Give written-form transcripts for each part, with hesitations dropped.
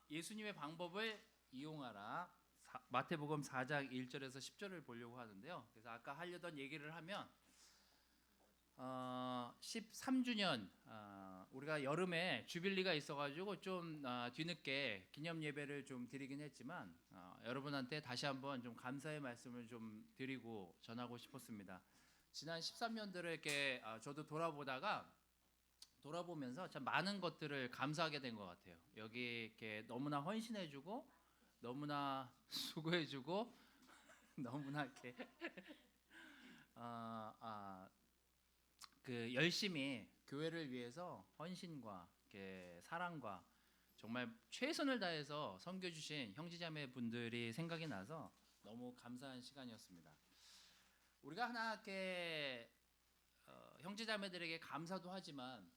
예수님의 방법을 이용하라. 마태복음 4장 1절에서 10절을 보려고 하는데요. 그래서 아까 하려던 얘기를 하면 13주년 우리가 여름에 주빌리가 있어가지고 좀 뒤늦게 기념 예배를 좀 드리긴 했지만 여러분한테 다시 한번 좀 감사의 말씀을 좀 드리고 전하고 싶었습니다. 지난 13년들을 이렇게 저도 돌아보면서 참 많은 것들을 감사하게 된 것 같아요. 여기 이렇게 너무나 헌신해주고 너무나 수고해주고 너무나 이렇게 그 열심히 교회를 위해서 헌신과 이렇게 사랑과 정말 최선을 다해서 섬겨주신 형제자매 분들이 생각이 나서 너무 감사한 시간이었습니다. 우리가 하나 이렇게 형제자매들에게 감사도 하지만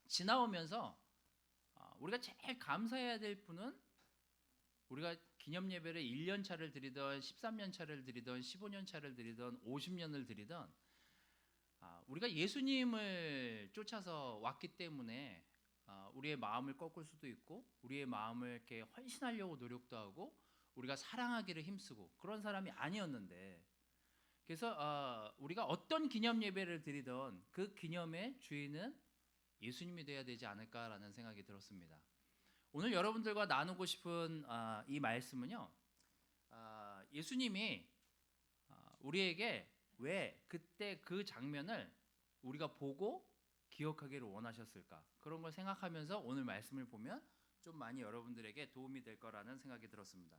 지나오면서 우리가 제일 감사해야 될 분은 우리가 기념 예배를 1년 차를 드리던 13년 차를 드리던 15년 차를 드리던 50년을 드리던 우리가 예수님을 쫓아서 왔기 때문에 우리의 마음을 꺾을 수도 있고 우리의 마음을 이렇게 헌신하려고 노력도 하고 우리가 사랑하기를 힘쓰고 그런 사람이 아니었는데 그래서 우리가 어떤 기념 예배를 드리던 그 기념의 주인은 예수님이 돼야 되지 않을까라는 생각이 들었습니다. 오늘 여러분들과 나누고 싶은 이 말씀은요, 예수님이 우리에게 왜 그때 그 장면을 우리가 보고 기억하기를 원하셨을까, 그런 걸 생각하면서 오늘 말씀을 보면 좀 많이 여러분들에게 도움이 될 거라는 생각이 들었습니다.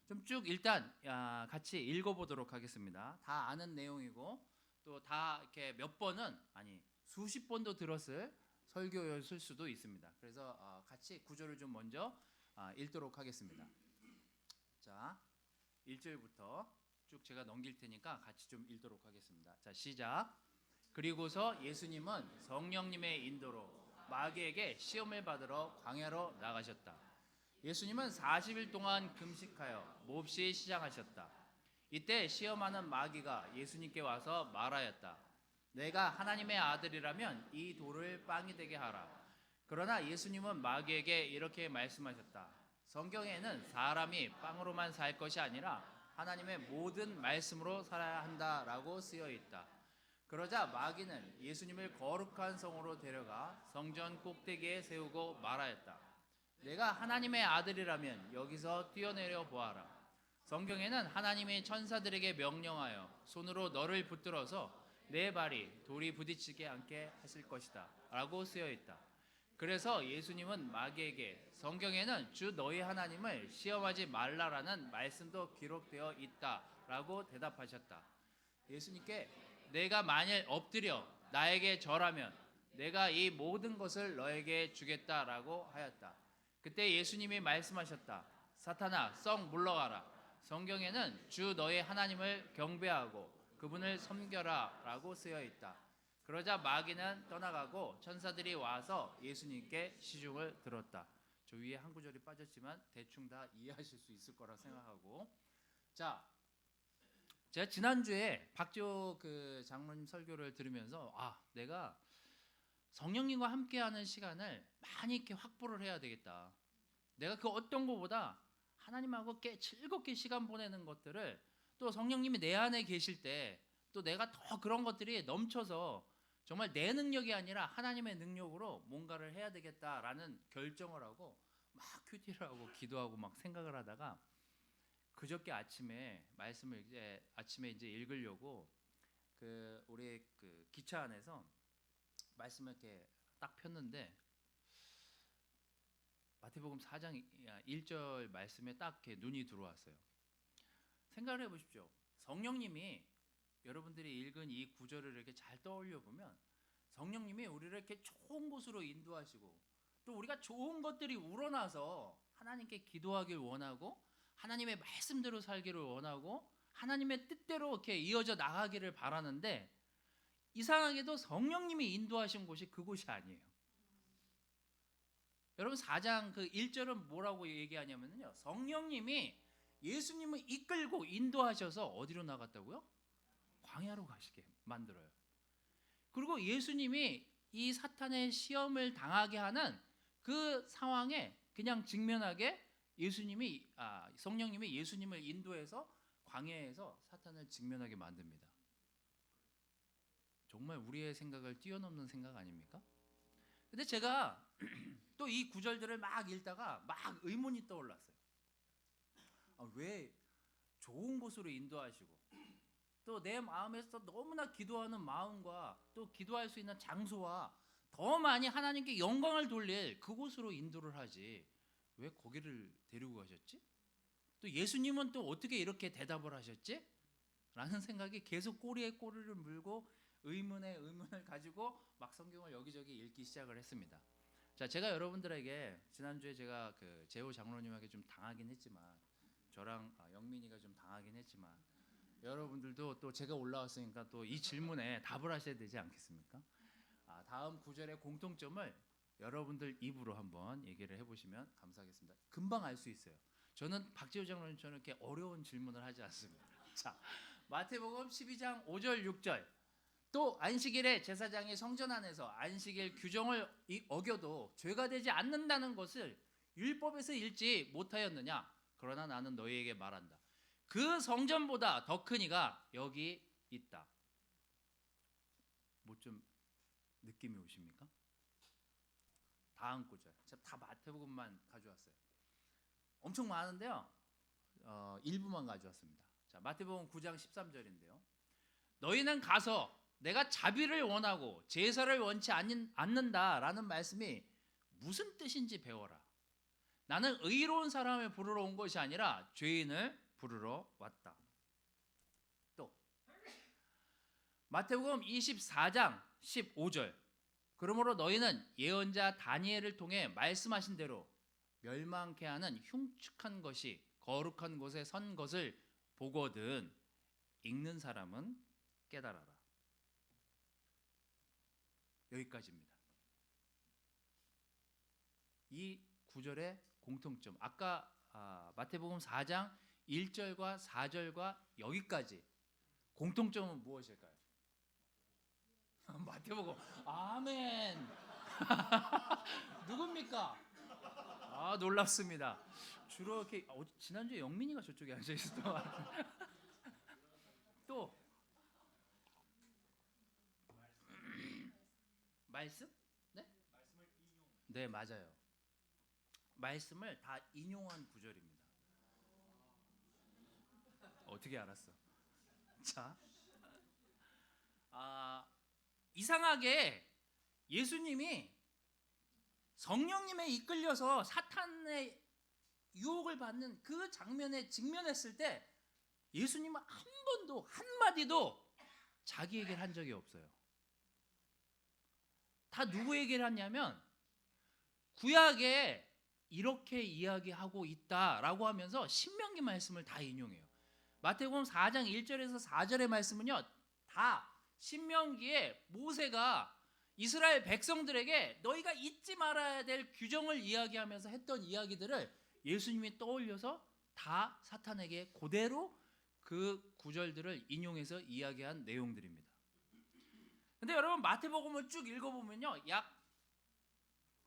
좀 쭉 일단 같이 읽어보도록 하겠습니다. 다 아는 내용이고 또 다 이렇게 몇 번은 아니 수십 번도 들었을 설교였을 수도 있습니다. 그래서 같이 구절을 좀 먼저 읽도록 하겠습니다. 자, 1절부터 쭉 제가 넘길 테니까 같이 좀 읽도록 하겠습니다. 자, 시작. 그리고서 예수님은 성령님의 인도로 마귀에게 시험을 받으러 광야로 나가셨다. 예수님은 40일 동안 금식하여 몹시 시장하셨다. 이때 시험하는 마귀가 예수님께 와서 말하였다. 내가 하나님의 아들이라면 이 돌을 빵이 되게 하라. 그러나 예수님은 마귀에게 이렇게 말씀하셨다. 성경에는 사람이 빵으로만 살 것이 아니라 하나님의 모든 말씀으로 살아야 한다라고 쓰여 있다. 그러자 마귀는 예수님을 거룩한 성으로 데려가 성전 꼭대기에 세우고 말하였다. 내가 하나님의 아들이라면 여기서 뛰어내려 보아라. 성경에는 하나님이 천사들에게 명령하여 손으로 너를 붙들어서 내 발이 돌이 부딪히게 않게 하실 것이다 라고 쓰여 있다. 그래서 예수님은 마귀에게 성경에는 주 너희 하나님을 시험하지 말라라는 말씀도 기록되어 있다 라고 대답하셨다. 예수님께 내가 만일 엎드려 나에게 절하면 내가 이 모든 것을 너에게 주겠다라고 하였다. 그때 예수님이 말씀하셨다. 사탄아, 썩 물러가라. 성경에는 주 너희 하나님을 경배하고 그분을 섬겨라 라고 쓰여 있다. 그러자 마귀는 떠나가고 천사들이 와서 예수님께 시중을 들었다. 저 위에 한 구절이 빠졌지만 대충 다 이해하실 수 있을 거라 생각하고, 자, 제가 지난주에 박지호 그 장로님 설교를 들으면서 내가 성령님과 함께하는 시간을 많이 이렇게 확보를 해야 되겠다. 내가 그 어떤 것보다 하나님하고 즐겁게 시간 보내는 것들을 또 성령님이 내 안에 계실 때 또 내가 더 그런 것들이 넘쳐서 정말 내 능력이 아니라 하나님의 능력으로 뭔가를 해야 되겠다라는 결정을 하고 막 큐티를 하고 기도하고 막 생각을 하다가 그저께 아침에 말씀을 아침에 읽으려고 그 우리 그 기차 안에서 말씀을 이렇게 딱 폈는데 마태복음 4장 1절 말씀에 딱 이렇게 눈이 들어왔어요. 생각을 해보십시오. 성령님이 여러분들이 읽은 이 구절을 이렇게 잘 떠올려 보면 성령님이 우리를 이렇게 좋은 곳으로 인도하시고 또 우리가 좋은 것들이 우러나서 하나님께 기도하길 원하고 하나님의 말씀대로 살기를 원하고 하나님의 뜻대로 이렇게 이어져 나가기를 바라는데 이상하게도 성령님이 인도하신 곳이 그곳이 아니에요. 여러분 4장 그 1절은 뭐라고 얘기하냐면요. 성령님이 예수님을 이끌고 인도하셔서 어디로 나갔다고요? 광야로 가시게 만들어요. 그리고 예수님이 이 사탄의 시험을 당하게 하는 그 상황에 그냥 직면하게 성령님이 예수님을 인도해서 광야에서 사탄을 직면하게 만듭니다. 정말 우리의 생각을 뛰어넘는 생각 아닙니까? 근데 제가 또 이 구절들을 막 읽다가 막 의문이 떠올랐어요. 왜 좋은 곳으로 인도하시고 또 내 마음에서 너무나 기도하는 마음과 또 기도할 수 있는 장소와 더 많이 하나님께 영광을 돌릴 그곳으로 인도를 하지 왜 거기를 데리고 가셨지? 또 예수님은 또 어떻게 이렇게 대답을 하셨지? 라는 생각이 계속 꼬리에 꼬리를 물고 의문에 의문을 가지고 막 성경을 여기저기 읽기 시작을 했습니다. 자, 제가 여러분들에게 지난주에 제가 그 재호 장로님에게 좀 당하긴 했지만 저랑 영민이가 좀 당하긴 했지만 여러분들도 또 제가 올라왔으니까 또 이 질문에 답을 하셔야 되지 않겠습니까? 다음 구절의 공통점을 여러분들 입으로 한번 얘기를 해보시면 감사하겠습니다. 금방 알 수 있어요. 저는 박재호 장로님처럼 이렇게 어려운 질문을 하지 않습니다. 자, 마태복음 12장 5절 6절. 또 안식일에 제사장이 성전 안에서 안식일 규정을 어겨도 죄가 되지 않는다는 것을 율법에서 읽지 못하였느냐? 그러나 나는 너희에게 말한다. 그 성전보다 더 큰 이가 여기 있다. 뭐 좀 느낌이 오십니까? 다음 구절. 제가 다 마태복음만 가져왔어요. 엄청 많은데요. 일부만 가져왔습니다. 자, 마태복음 9장 13절인데요. 너희는 가서 내가 자비를 원하고 제사를 원치 않는다라는 말씀이 무슨 뜻인지 배워라. 나는 의로운 사람을 부르러 온 것이 아니라 죄인을 부르러 왔다. 또 마태복음 24장 15절. 그러므로 너희는 예언자 다니엘을 통해 말씀하신 대로 멸망케 하는 흉측한 것이 거룩한 곳에 선 것을 보거든 읽는 사람은 깨달아라. 여기까지입니다. 이 구절의 공통점. 아까 마태복음 4장 1절과 4절과 여기까지 공통점은 무엇일까요? 마태복음. 아멘. 누굽니까? 놀랍습니다. 주로 이렇게 지난주에 영민이가 저쪽에 앉아 있었던 또 말씀? 네? 네, 맞아요. 말씀을 다 인용한 구절입니다. 어떻게 알았어? 자, 이상하게 예수님이 성령님에 이끌려서 사탄의 유혹을 받는 그 장면에 직면했을 때 예수님은 한 번도 한마디도 자기 얘기를 한 적이 없어요. 다 누구 얘기를 하냐면 구약에 이렇게 이야기하고 있다라고 하면서 신명기 말씀을 다 인용해요. 마태복음 4장 1절에서 4절의 말씀은요, 다 신명기에 모세가 이스라엘 백성들에게 너희가 잊지 말아야 될 규정을 이야기하면서 했던 이야기들을 예수님이 떠올려서 다 사탄에게 그대로 그 구절들을 인용해서 이야기한 내용들입니다. 근데 여러분 마태복음을 쭉 읽어보면요, 약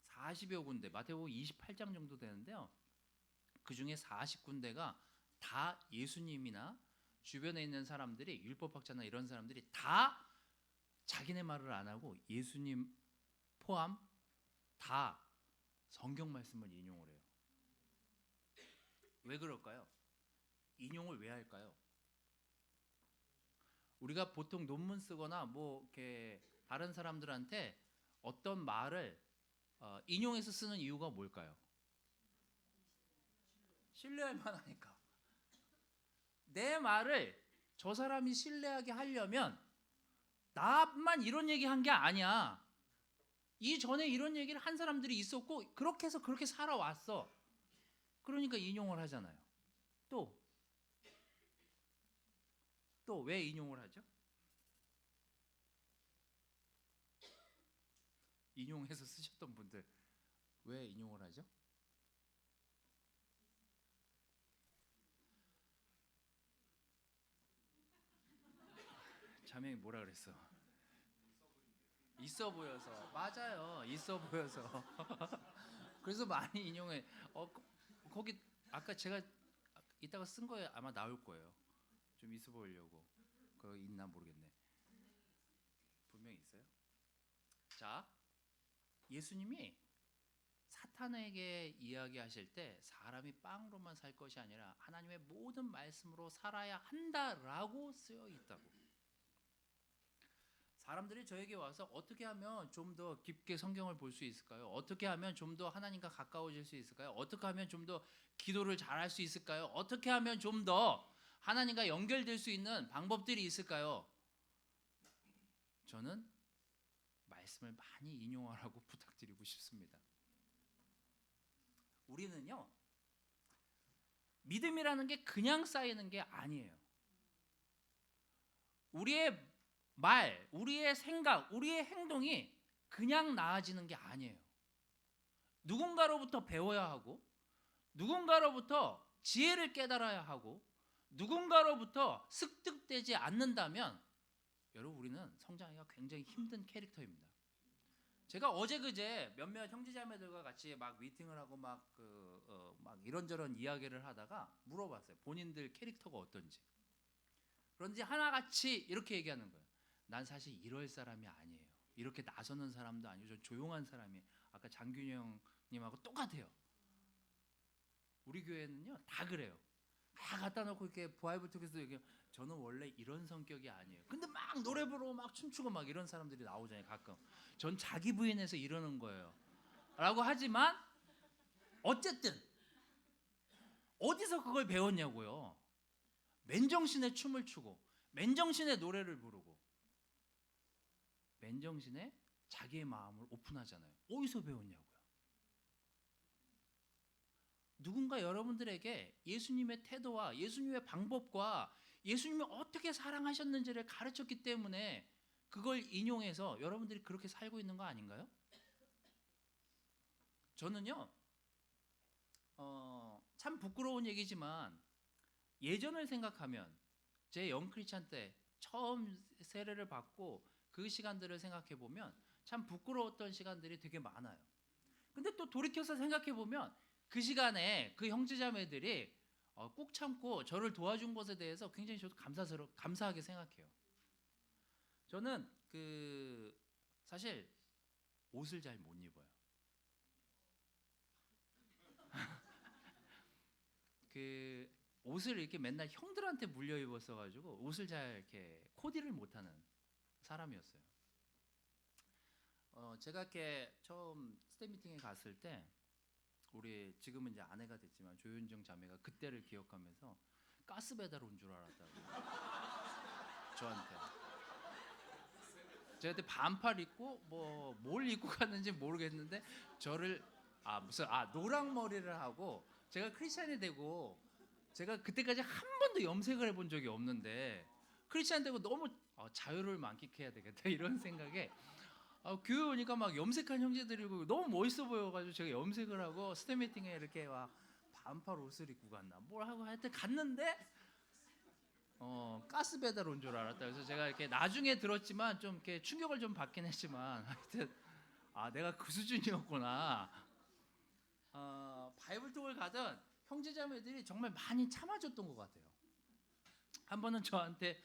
40여 군데, 마태복음 28장 정도 되는데요, 그 중에 40군데가 다 예수님이나 주변에 있는 사람들이, 율법학자나 이런 사람들이 다 자기네 말을 안 하고 예수님 포함 다 성경 말씀을 인용을 해요. 왜 그럴까요? 인용을 왜 할까요? 우리가 보통 논문 쓰거나 뭐 이렇게 다른 사람들한테 어떤 말을 인용해서 쓰는 이유가 뭘까요? 신뢰할 만하니까. 내 말을 저 사람이 신뢰하게 하려면 나만 이런 얘기 한 게 아니야. 이전에 이런 얘기를 한 사람들이 있었고 그렇게 해서 그렇게 살아왔어. 그러니까 인용을 하잖아요. 또 왜 인용을 하죠? 인용해서 쓰셨던 분들 왜 인용을 하죠? 자명이 뭐라 그랬어? 있어 보여서. 맞아요. 있어 보여서. 그래서 많이 인용해. 거기 아까 제가 이따가 쓴 거에 아마 나올 거예요. 좀 있어 보이려고. 그거 있나 모르겠네. 분명히 있어요. 자, 예수님이 사탄에게 이야기하실 때 사람이 빵으로만 살 것이 아니라 하나님의 모든 말씀으로 살아야 한다라고 쓰여 있다고. 사람들이 저에게 와서 어떻게 하면 좀 더 깊게 성경을 볼 수 있을까요? 어떻게 하면 좀 더 하나님과 가까워질 수 있을까요? 어떻게 하면 좀 더 기도를 잘할 수 있을까요? 어떻게 하면 좀 더 하나님과 연결될 수 있는 방법들이 있을까요? 저는 말씀을 많이 인용하라고 부탁드리고 싶습니다. 우리는요, 믿음이라는 게 그냥 쌓이는 게 아니에요. 우리의 말, 우리의 생각, 우리의 행동이 그냥 나아지는 게 아니에요. 누군가로부터 배워야 하고, 누군가로부터 지혜를 깨달아야 하고, 누군가로부터 습득되지 않는다면 여러분 우리는 성장하기가 굉장히 힘든 캐릭터입니다. 제가 어제 그제 몇몇 형제자매들과 같이 막 미팅을 하고 막 이런저런 이야기를 하다가 물어봤어요. 본인들 캐릭터가 어떤지. 그런지 하나같이 이렇게 얘기하는 거예요. 난 사실 이럴 사람이 아니에요. 이렇게 나서는 사람도 아니고 저 조용한 사람이에요. 아까 장균이 형님하고 똑같아요. 우리 교회는요 다 그래요. 다 갖다 놓고 이렇게 바이블 통해서 얘기해요. 저는 원래 이런 성격이 아니에요. 근데 막 노래 부르고 막 춤추고 막 이런 사람들이 나오잖아요 가끔. 전 자기 부인해서 이러는 거예요 라고 하지만 어쨌든 어디서 그걸 배웠냐고요. 맨정신에 춤을 추고 맨정신에 노래를 부르고 맨정신에 자기의 마음을 오픈하잖아요. 어디서 배웠냐고요. 누군가 여러분들에게 예수님의 태도와 예수님의 방법과 예수님이 어떻게 사랑하셨는지를 가르쳤기 때문에 그걸 인용해서 여러분들이 그렇게 살고 있는 거 아닌가요? 저는요 참 부끄러운 얘기지만 예전을 생각하면 제 영크리스찬 때 처음 세례를 받고 그 시간들을 생각해 보면 참 부끄러웠던 시간들이 되게 많아요. 근데 또 돌이켜서 생각해 보면 그 시간에 그 형제자매들이 꾹 참고 저를 도와준 것에 대해서 굉장히 저도 감사하게 생각해요. 저는 사실 옷을 잘 못 입어요. 옷을 이렇게 맨날 형들한테 물려 입었어 가지고 옷을 잘 이렇게 코디를 못하는 사람이었어요. 제가 이렇게 처음 스텝 미팅에 갔을 때 우리 지금은 이제 아내가 됐지만 조윤정 자매가 그때를 기억하면서 가스 배달 온 줄 알았다고 저한테. 제가 그때 반팔 입고 뭘 입고 갔는지 모르겠는데 저를 노랑 머리를 하고 제가 크리스찬이 되고 제가 그때까지 한 번도 염색을 해본 적이 없는데 크리스찬 되고 너무 자유를 만끽해야 되겠다 이런 생각에 교회 오니까 막 염색한 형제들이고 너무 멋있어 보여가지고 제가 염색을 하고 스텝 미팅에 이렇게 막 반팔 옷을 입고 갔나 뭘 하고 하여튼 갔는데 가스 배달 온 줄 알았다. 그래서 제가 이렇게 나중에 들었지만 좀 이렇게 충격을 좀 받긴 했지만 하여튼 내가 그 수준이었구나. 바이블톡을 가던 형제자매들이 정말 많이 참아줬던 것 같아요. 한 번은 저한테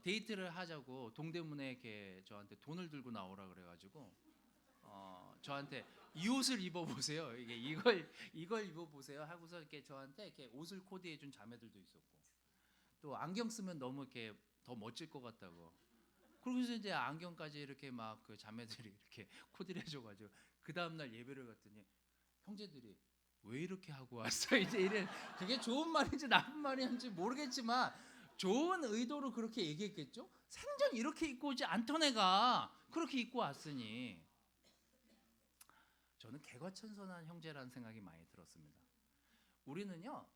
데이트를 하자고 동대문에 이렇게 저한테 돈을 들고 나오라 그래가지고 저한테 이 옷을 입어보세요. 이걸 입어보세요. 하고서 이렇게 저한테 이렇게 옷을 코디해준 자매들도 있었고 또 안경 쓰면 너무 이렇게 더 멋질 것 같다고. 그러고서 이제 안경까지 이렇게 막 그 자매들이 이렇게 코디를 해줘가지고 그 다음날 예배를 갔더니 형제들이 왜 이렇게 하고 왔어? 이제 이래. 그게 좋은 말인지 나쁜 말인지 모르겠지만 좋은 의도로 그렇게 얘기했겠죠. 생전 이렇게 입고 오지 않던 애가 그렇게 입고 왔으니 저는 개과천선한 형제라는 생각이 많이 들었습니다. 우리는요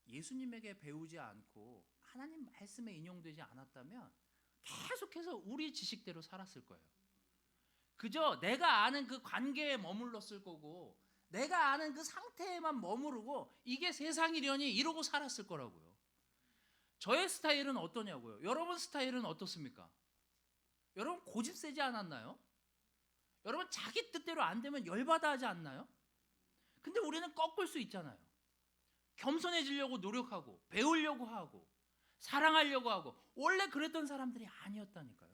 예수님에게 배우지 않고 하나님 말씀에 인용되지 않았다면 계속해서 우리 지식대로 살았을 거예요. 그저 내가 아는 그 관계에 머물렀을 거고 내가 아는 그 상태에만 머무르고 이게 세상이려니 이러고 살았을 거라고요. 저의 스타일은 어떠냐고요? 여러분 스타일은 어떻습니까? 여러분 고집 세지 않았나요? 여러분 자기 뜻대로 안 되면 열받아 하지 않나요? 근데 우리는 꺾을 수 있잖아요. 겸손해지려고 노력하고 배우려고 하고 사랑하려고 하고 원래 그랬던 사람들이 아니었다니까요.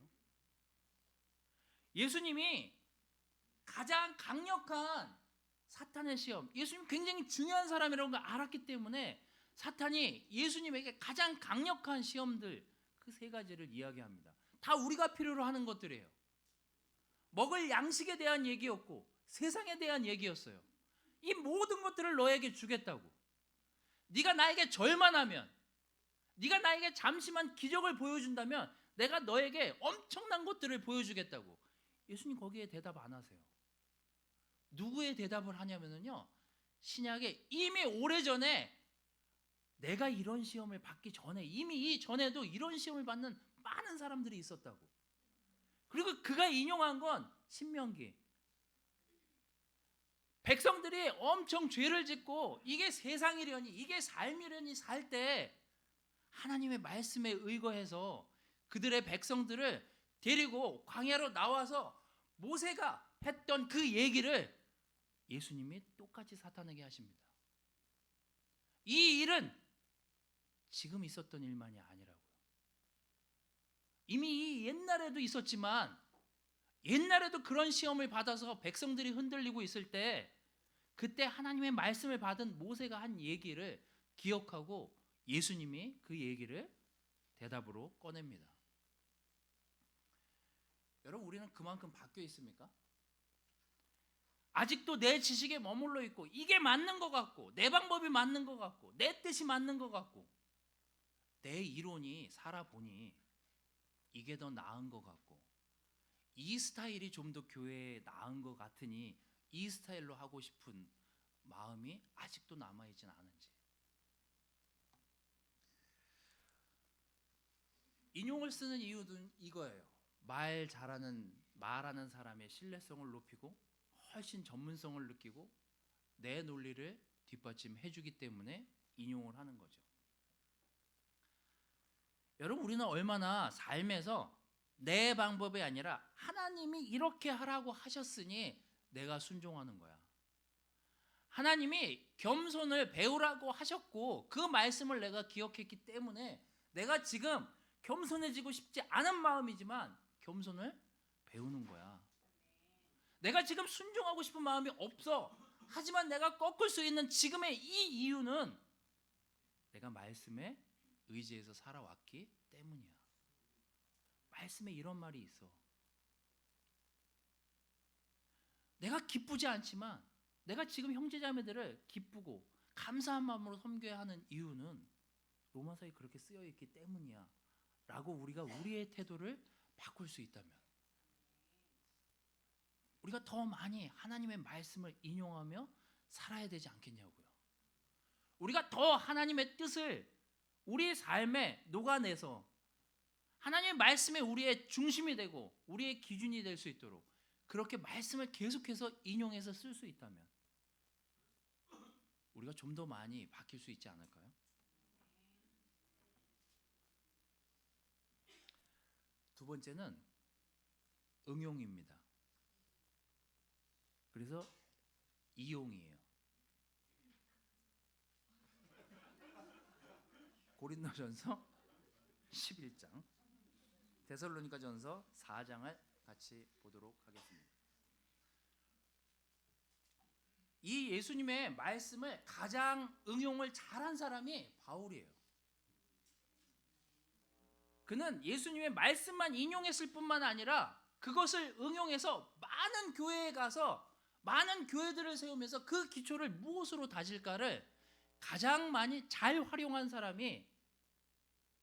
예수님이 가장 강력한 사탄의 시험, 예수님 굉장히 중요한 사람이라는 걸 알았기 때문에 사탄이 예수님에게 가장 강력한 시험들 그 세 가지를 이야기합니다. 다 우리가 필요로 하는 것들이에요. 먹을 양식에 대한 얘기였고 세상에 대한 얘기였어요. 이 모든 것들을 너에게 주겠다고. 네가 나에게 절만 하면, 네가 나에게 잠시만 기적을 보여준다면 내가 너에게 엄청난 것들을 보여주겠다고. 예수님 거기에 대답 안 하세요. 누구의 대답을 하냐면요, 신약에 이미 오래전에 내가 이런 시험을 받기 전에 이미 이전에도 이런 시험을 받는 많은 사람들이 있었다고. 그리고 그가 인용한 건 신명기. 백성들이 엄청 죄를 짓고 이게 세상이려니 이게 삶이려니 살 때 하나님의 말씀에 의거해서 그들의 백성들을 데리고 광야로 나와서 모세가 했던 그 얘기를 예수님이 똑같이 사탄에게 하십니다. 이 일은 지금 있었던 일만이 아니라고요. 이미 옛날에도 있었지만 옛날에도 그런 시험을 받아서 백성들이 흔들리고 있을 때 그때 하나님의 말씀을 받은 모세가 한 얘기를 기억하고 예수님이 그 얘기를 대답으로 꺼냅니다. 여러분, 우리는 그만큼 바뀌어 있습니까? 아직도 내 지식에 머물러 있고 이게 맞는 것 같고 내 방법이 맞는 것 같고 내 뜻이 맞는 것 같고 내 이론이 살아보니 이게 더 나은 것 같고 이 스타일이 좀 더 교회에 나은 것 같으니 이 스타일로 하고 싶은 마음이 아직도 남아있진 않은지. 인용을 쓰는 이유는 이거예요. 말하는 사람의 신뢰성을 높이고 훨씬 전문성을 느끼고 내 논리를 뒷받침해 주기 때문에 인용을 하는 거죠. 여러분, 우리는 얼마나 삶에서 내 방법이 아니라 하나님이 이렇게 하라고 하셨으니 내가 순종하는 거야. 하나님이 겸손을 배우라고 하셨고 그 말씀을 내가 기억했기 때문에 내가 지금 겸손해지고 싶지 않은 마음이지만 겸손을 배우는 거야. 내가 지금 순종하고 싶은 마음이 없어. 하지만 내가 꺾을 수 있는 지금의 이 이유는 내가 말씀에 의지해서 살아왔기 때문이야. 말씀에 이런 말이 있어. 내가 기쁘지 않지만 내가 지금 형제자매들을 기쁘고 감사한 마음으로 섬겨야 하는 이유는 로마서에 그렇게 쓰여 있기 때문이야 라고 우리가 우리의 태도를 바꿀 수 있다면 우리가 더 많이 하나님의 말씀을 인용하며 살아야 되지 않겠냐고요. 우리가 더 하나님의 뜻을 우리의 삶에 녹아내서 하나님의 말씀에 우리의 중심이 되고 우리의 기준이 될 수 있도록 그렇게 말씀을 계속해서 인용해서 쓸 수 있다면 우리가 좀 더 많이 바뀔 수 있지 않을까요? 두 번째는 응용입니다. 그래서 이용이에요. 고린도전서 11장, 데살로니가전서 4장을 같이 보도록 하겠습니다. 이 예수님의 말씀을 가장 응용을 잘한 사람이 바울이에요. 그는 예수님의 말씀만 인용했을 뿐만 아니라 그것을 응용해서 많은 교회에 가서 많은 교회들을 세우면서 그 기초를 무엇으로 다질까를 가장 많이 잘 활용한 사람이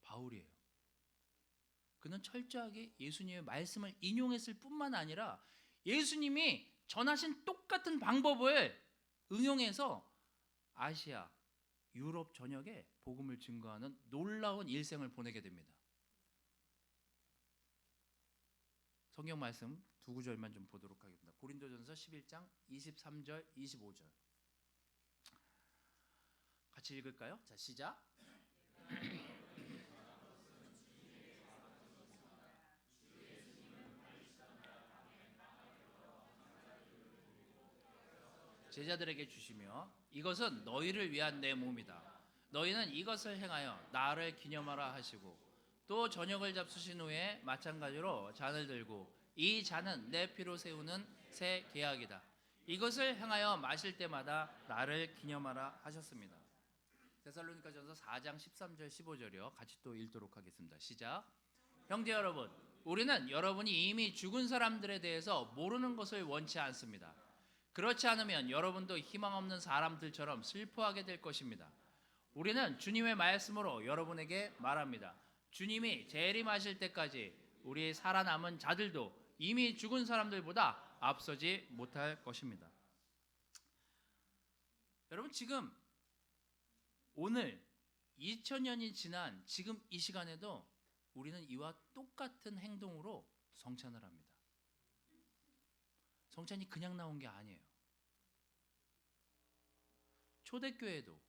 바울이에요. 그는 철저하게 예수님의 말씀을 인용했을 뿐만 아니라 예수님이 전하신 똑같은 방법을 응용해서 아시아, 유럽 전역에 복음을 증거하는 놀라운 일생을 보내게 됩니다. 성경 말씀 두 구절만 좀 보도록 하겠습니다. 고린도전서 11장 23절 25절 같이 읽을까요? 자, 시작. 제자들에게 주시며 이것은 너희를 위한 내 몸이다. 너희는 이것을 행하여 나를 기념하라 하시고 또 저녁을 잡수신 후에 마찬가지로 잔을 들고 이 잔은 내 피로 세우는 새 계약이다. 이것을 행하여 마실 때마다 나를 기념하라 하셨습니다. 데살로니가전서 4장 13절 15절이요. 같이 또 읽도록 하겠습니다. 시작. 형제 여러분, 우리는 여러분이 이미 죽은 사람들에 대해서 모르는 것을 원치 않습니다. 그렇지 않으면 여러분도 희망 없는 사람들처럼 슬퍼하게 될 것입니다. 우리는 주님의 말씀으로 여러분에게 말합니다. 주님이 재림하실 때까지 우리 살아남은 자들도 이미 죽은 사람들보다 앞서지 못할 것입니다. 여러분, 지금 오늘 2000년이 지난 지금 이 시간에도 우리는 이와 똑같은 행동으로 성찬을 합니다. 성찬이 그냥 나온 게 아니에요. 초대교회도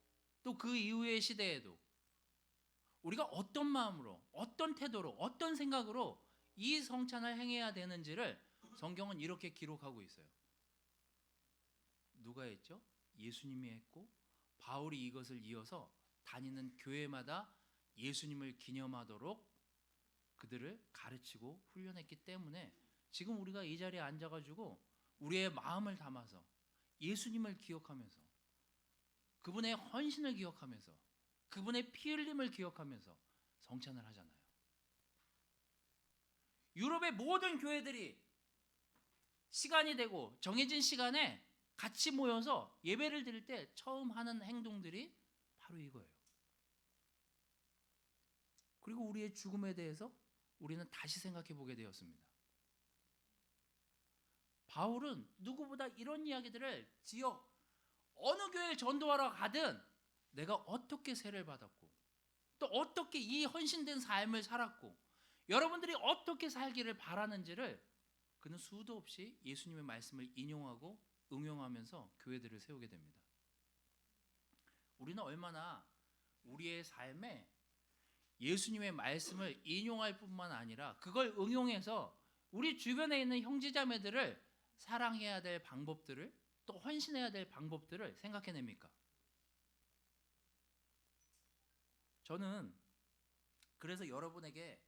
또 그 이후의 시대에도 우리가 어떤 마음으로, 어떤 태도로, 어떤 생각으로 이 성찬을 행해야 되는지를 성경은 이렇게 기록하고 있어요. 누가 했죠? 예수님이 했고 바울이 이것을 이어서 다니는 교회마다 예수님을 기념하도록 그들을 가르치고 훈련했기 때문에 지금 우리가 이 자리에 앉아가지고 우리의 마음을 담아서 예수님을 기억하면서 그분의 헌신을 기억하면서 그분의 피 흘림을 기억하면서 성찬을 하잖아요. 유럽의 모든 교회들이 시간이 되고 정해진 시간에 같이 모여서 예배를 드릴 때 처음 하는 행동들이 바로 이거예요. 그리고 우리의 죽음에 대해서 우리는 다시 생각해 보게 되었습니다. 바울은 누구보다 이런 이야기들을 지역 어느 교회에 전도하러 가든 내가 어떻게 세례를 받았고 또 어떻게 이 헌신된 삶을 살았고 여러분들이 어떻게 살기를 바라는지를 그는 수도 없이 예수님의 말씀을 인용하고 응용하면서 교회들을 세우게 됩니다. 우리는 얼마나 우리의 삶에 예수님의 말씀을 인용할 뿐만 아니라 그걸 응용해서 우리 주변에 있는 형제자매들을 사랑해야 될 방법들을 또 헌신해야 될 방법들을 생각해냅니까? 저는 그래서 여러분에게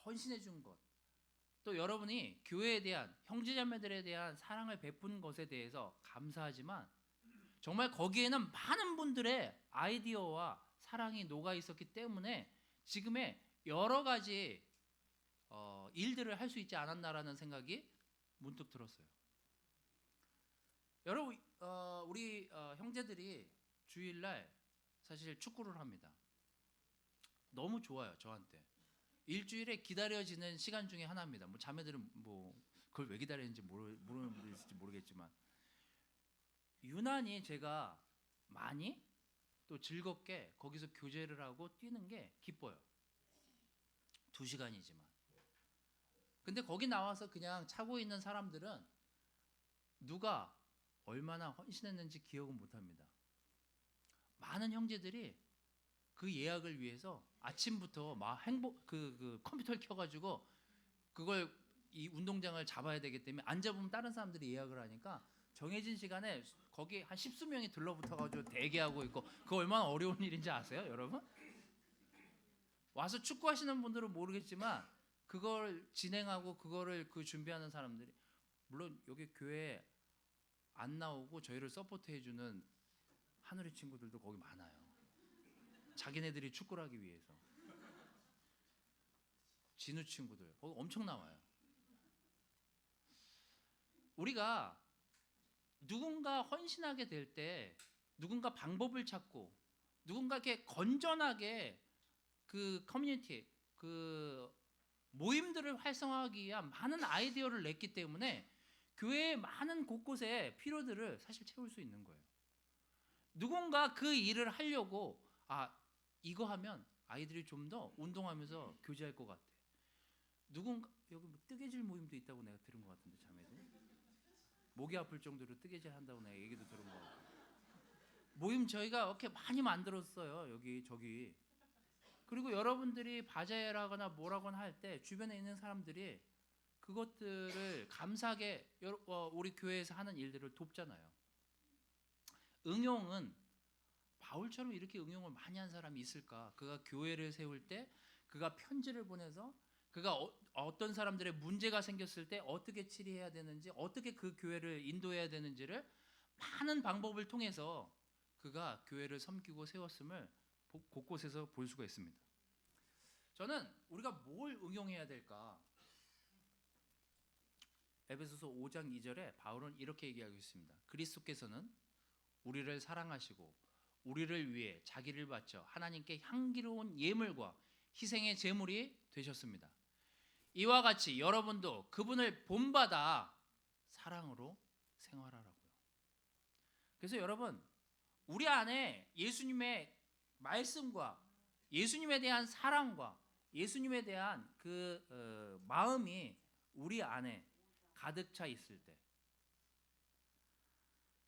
헌신해 준 것, 또 여러분이 교회에 대한 형제자매들에 대한 사랑을 베푼 것에 대해서 감사하지만 정말 거기에는 많은 분들의 아이디어와 사랑이 녹아 있었기 때문에 지금의 여러 가지 일들을 할 수 있지 않았나라는 생각이 문득 들었어요. 여러분, 우리 형제들이 주일날 사실 축구를 합니다. 너무 좋아요, 저한테. 일주일에 기다려지는 시간 중에 하나입니다. 뭐 자매들은 뭐 그걸 왜 기다리는지 모르는 분들 있을지 모르겠지만 유난히 제가 많이 또 즐겁게 거기서 교제를 하고 뛰는 게 기뻐요. 2시간이지만. 근데 거기 나와서 그냥 차고 있는 사람들은 누가 얼마나 헌신했는지 기억은 못합니다. 많은 형제들이 그 예약을 위해서 아침부터 막 그 컴퓨터를 켜가지고 그걸 이 운동장을 잡아야 되기 때문에 안 잡으면 다른 사람들이 예약을 하니까 정해진 시간에 거기 한 10수명이 들러붙어가지고 대기하고 있고 그거 얼마나 어려운 일인지 아세요, 여러분? 와서 축구하시는 분들은 모르겠지만 그걸 진행하고 그거를 준비하는 사람들이 물론 여기 교회에 안 나오고 저희를 서포트해주는 하늘의 친구들도 거기 많아요. 자기네들이 축구를 하기 위해서. 진우 친구들 거기 엄청 나와요. 우리가 누군가 헌신하게 될 때 누군가 방법을 찾고 누군가 이렇게 건전하게 그 커뮤니티 그 모임들을 활성화하기 위한 많은 아이디어를 냈기 때문에 교회의 많은 곳곳에 필요들을 사실 채울 수 있는 거예요. 누군가 그 일을 하려고 이거 하면 아이들이 좀 더 운동하면서 교제할 것 같아. 누군가 여기 뭐 뜨개질 모임도 있다고 내가 들은 것 같은데 자매들 목이 아플 정도로 뜨개질 한다고 내가 얘기도 들은 것 같고 모임 저희가 이렇게 많이 만들었어요. 여기 저기. 그리고 여러분들이 바자회라거나 뭐라거나 할 때 주변에 있는 사람들이 그것들을 감사하게 우리 교회에서 하는 일들을 돕잖아요. 응용은 바울처럼 이렇게 응용을 많이 한 사람이 있을까? 그가 교회를 세울 때, 그가 편지를 보내서 그가 어떤 사람들의 문제가 생겼을 때 어떻게 치료해야 되는지, 어떻게 그 교회를 인도해야 되는지를 많은 방법을 통해서 그가 교회를 섬기고 세웠음을 곳곳에서 볼 수가 있습니다. 저는 우리가 뭘 응용해야 될까? 에베소서 5장 2절에 바울은 이렇게 얘기하고 있습니다. 그리스도께서는 우리를 사랑하시고 우리를 위해 자기를 바쳐 하나님께 향기로운 예물과 희생의 제물이 되셨습니다. 이와 같이 여러분도 그분을 본받아 사랑으로 생활하라고요. 그래서 여러분, 우리 안에 예수님의 말씀과 예수님에 대한 사랑과 예수님에 대한 그 마음이 우리 안에 가득 차 있을 때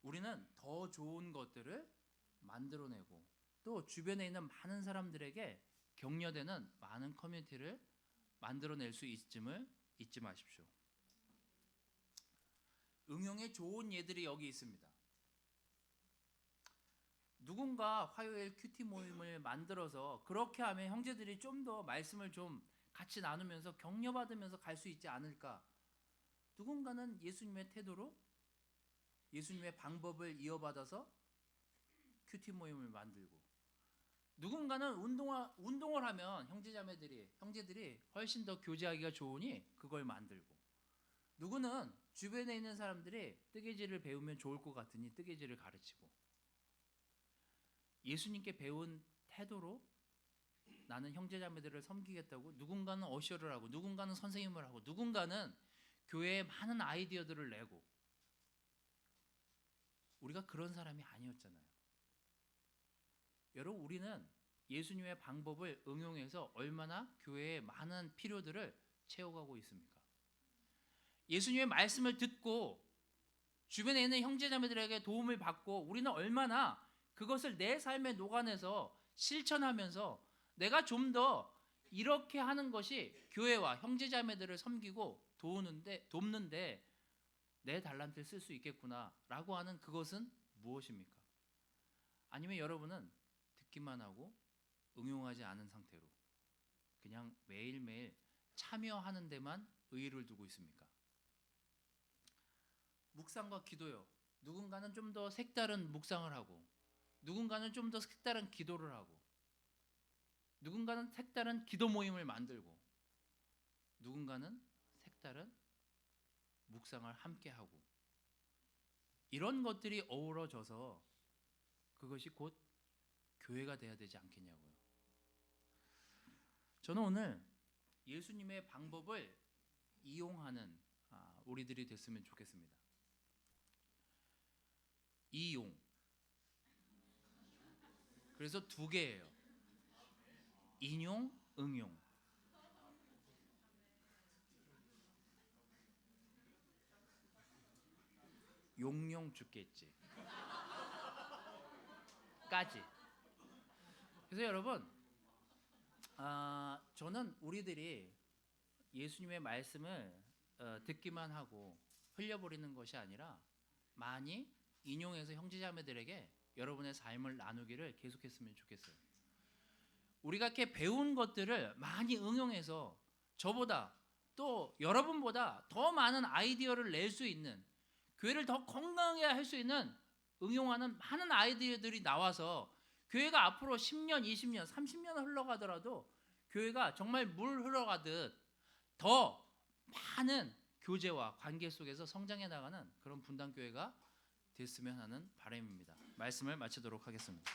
우리는 더 좋은 것들을 만들어내고 또 주변에 있는 많은 사람들에게 격려되는 많은 커뮤니티를 만들어낼 수 있음을 잊지 마십시오. 응용의 좋은 예들이 여기 있습니다. 누군가 화요일 큐티 모임을 만들어서 그렇게 하면 형제들이 좀 더 말씀을 좀 같이 나누면서 격려받으면서 갈 수 있지 않을까? 누군가는 예수님의 태도로 예수님의 방법을 이어받아서 큐티 모임을 만들고, 누군가는 운동을 하면 형제들이 훨씬 더 교제하기가 좋으니 그걸 만들고, 누구는 주변에 있는 사람들이 뜨개질을 배우면 좋을 것 같으니 뜨개질을 가르치고, 예수님께 배운 태도로 나는 형제자매들을 섬기겠다고 누군가는 어셔를 하고, 누군가는 선생님을 하고, 누군가는 교회에 많은 아이디어들을 내고, 우리가 그런 사람이 아니었잖아요. 여러분, 우리는 예수님의 방법을 응용해서 얼마나 교회의 많은 필요들을 채워가고 있습니까? 예수님의 말씀을 듣고 주변에 있는 형제자매들에게 도움을 받고 우리는 얼마나 그것을 내 삶에 녹아내서 실천하면서 내가 좀 더 이렇게 하는 것이 교회와 형제자매들을 섬기고 돕는데 내 달란트를 쓸 수 있겠구나라고 하는 그것은 무엇입니까? 아니면 여러분은 듣기만 하고 응용하지 않은 상태로 그냥 매일매일 참여하는 데만 의의를 두고 있습니까? 묵상과 기도요. 누군가는 좀 더 색다른 묵상을 하고, 누군가는 좀 더 색다른 기도를 하고, 누군가는 색다른 기도 모임을 만들고, 누군가는 색다른 묵상을 함께 하고, 이런 것들이 어우러져서 그것이 곧 교회가 돼야 되지 않겠냐고요. 저는 오늘 예수님의 방법을 이용하는 우리들이 됐으면 좋겠습니다. 이용. 그래서 두 개예요. 인용, 응용. 용용 죽겠지. 까지. 그래서 여러분, 저는 우리들이 예수님의 말씀을 듣기만 하고 흘려버리는 것이 아니라 많이 인용해서 형제자매들에게 여러분의 삶을 나누기를 계속했으면 좋겠어요. 우리가 이렇게 배운 것들을 많이 응용해서 저보다 또 여러분보다 더 많은 아이디어를 낼 수 있는, 교회를 더 건강하게 할 수 있는 응용하는 많은 아이디어들이 나와서 교회가 앞으로 10년, 20년, 30년 흘러가더라도 교회가 정말 물 흘러가듯 더 많은 교제와 관계 속에서 성장해 나가는 그런 분당교회가 됐으면 하는 바람입니다. 말씀을 마치도록 하겠습니다.